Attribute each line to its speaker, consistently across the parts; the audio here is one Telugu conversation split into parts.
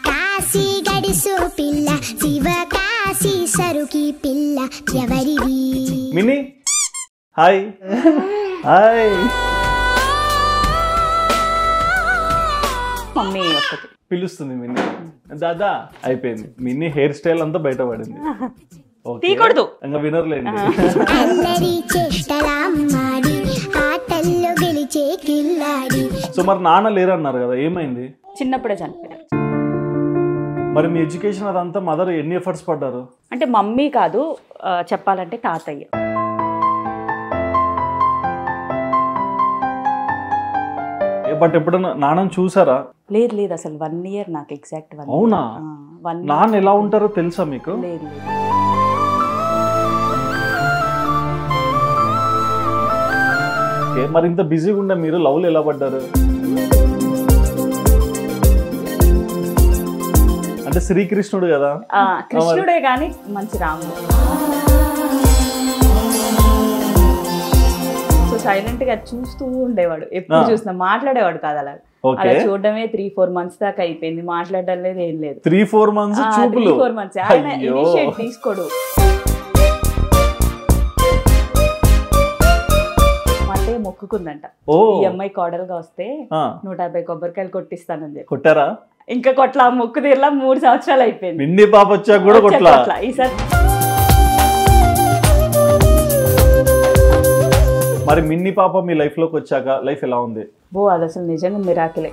Speaker 1: కాశీ గడిసు పిల్ల శివ కాశీ సరుకి పిల్ల ఎవరిది?
Speaker 2: Mini hi hi.
Speaker 3: మమ్మీ ఒక్కటి
Speaker 2: పిలుస్తుంది మినీ దాదా. అయిపోయింది. మినీ హెయిర్ స్టైల్ అంతా బయటపడింది.
Speaker 3: తీయకూడదు
Speaker 2: ఇంకా వినర్లేండి.
Speaker 1: అల్లరి చేష్టలాడి ఆటల్లో గెలిచే కిల్లాడి.
Speaker 2: సో మరి నాన్న లేరన్నారు కదా, ఏమైంది?
Speaker 3: చిన్నప్పుడే చనిపోయారు.
Speaker 2: మరి మీ ఎడ్యుకేషన్ అదంతా మదర్ ఎన్ని ఎఫర్ట్స్ పడ్డారు?
Speaker 3: అంటే మమ్మీ కాదు, చెప్పాలంటే తాతయ్య.
Speaker 2: బట్ ఎప్పుడన్నా నాన్నని చూసారా?
Speaker 3: లేదు లేదు, అసలు 1 year నాకు ఎగ్జాక్ట్ 1 year.
Speaker 2: అవునా?
Speaker 3: 1 year.
Speaker 2: నాన్న ఎలా ఉంటారో తెలుసా మీకు?
Speaker 3: లేదు లేదు.
Speaker 2: మరి ఇంత బిజీగా ఉండే మీరు లవ్లు ఎలా పడ్డారు? అంటే శ్రీకృష్ణుడు కదా.
Speaker 3: కృష్ణుడే కానీ మంచి రాముడు. సో సైలెంట్ గా చూస్తూ ఉండేవాడు, ఎప్పుడు చూసినా మాట్లాడేవాడు కాదు. అలా అలా చూడడమే 3-4 months దాకా అయిపోయింది. మాట్లాడడం లేదు, ఏం లేదు.
Speaker 2: 3-4 months చూపులు.
Speaker 3: 3-4 months ఆయన ఇనిషియేట్ తీసుకోడు. మొక్కుకుందంట, ఈ అమ్మాయి కోడలుగా వస్తే 150 కొబ్బరికాయలు కొట్టిస్తానని చెప్పి.
Speaker 2: కొట్టారా?
Speaker 3: ఇంకా కొట్ల మొక్కు తీరలా 3 సంవత్సరాలు అయిపోయింది.
Speaker 2: మిన్నీ పాప వచ్చాక కూడా కొట్లా.
Speaker 3: ఈసారి
Speaker 2: మరి మిన్నీ పాప మీ లైఫ్ లోకి వచ్చాక లైఫ్ ఎలా ఉంది?
Speaker 3: అది అసలు నిజంగా మిరాకిలే.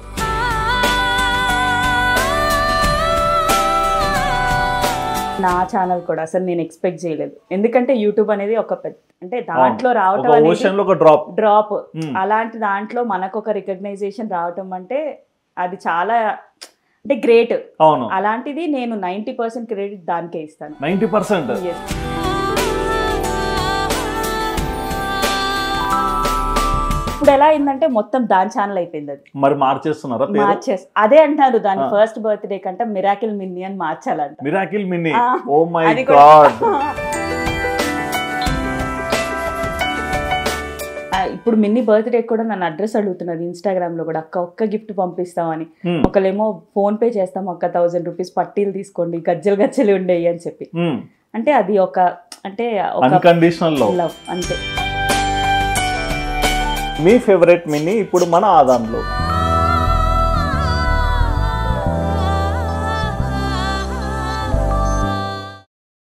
Speaker 3: నా ఛానల్ కూడా అసలు నేను ఎక్స్పెక్ట్ చేయలేదు. ఎందుకంటే యూట్యూబ్ అనేది ఒక పెద్ద, అంటే దాంట్లో రావటం అనేది డ్రాప్. అలాంటి దాంట్లో మనకు ఒక రికగ్నైజేషన్ రావటం అంటే అది చాలా అంటే గ్రేట్. అలాంటిది నేను 90% క్రెడిట్ దానికే ఇస్తాను.
Speaker 2: 90%?
Speaker 3: ఇప్పుడు ఎలా అయిందంటే మొత్తం దాని ఛానల్ అయిపోయింది. అది
Speaker 2: మరి మార్చేస్తున్నారా?
Speaker 3: అదే అంటారు, దాని ఫస్ట్ బర్త్డే కంటే మిరాకిల్ మిన్నీ అని మార్చాలంట.
Speaker 2: Miracle Minnie. Oh my God.
Speaker 3: ఇప్పుడు మిన్నీ బర్త్డే కూడా నన్ను అడ్రస్ అడుగుతున్నది ఇన్స్టాగ్రామ్ లో కూడా, అక్క ఒక్క గిఫ్ట్ పంపిస్తామని. ఒకళ్ళేమో ఫోన్ పే చేస్తాం, అక్క 1000 రూపీస్ పట్టీలు తీసుకోండి, గజ్జలు గజ్జలు ఉండేవి అని చెప్పి. అంటే అది ఒక అంటే
Speaker 2: అన్కండిషనల్ లవ్
Speaker 3: అంతే.
Speaker 2: మీ ఫేవరెట్ మిన్నీ ఇప్పుడు మన ఆదాంలో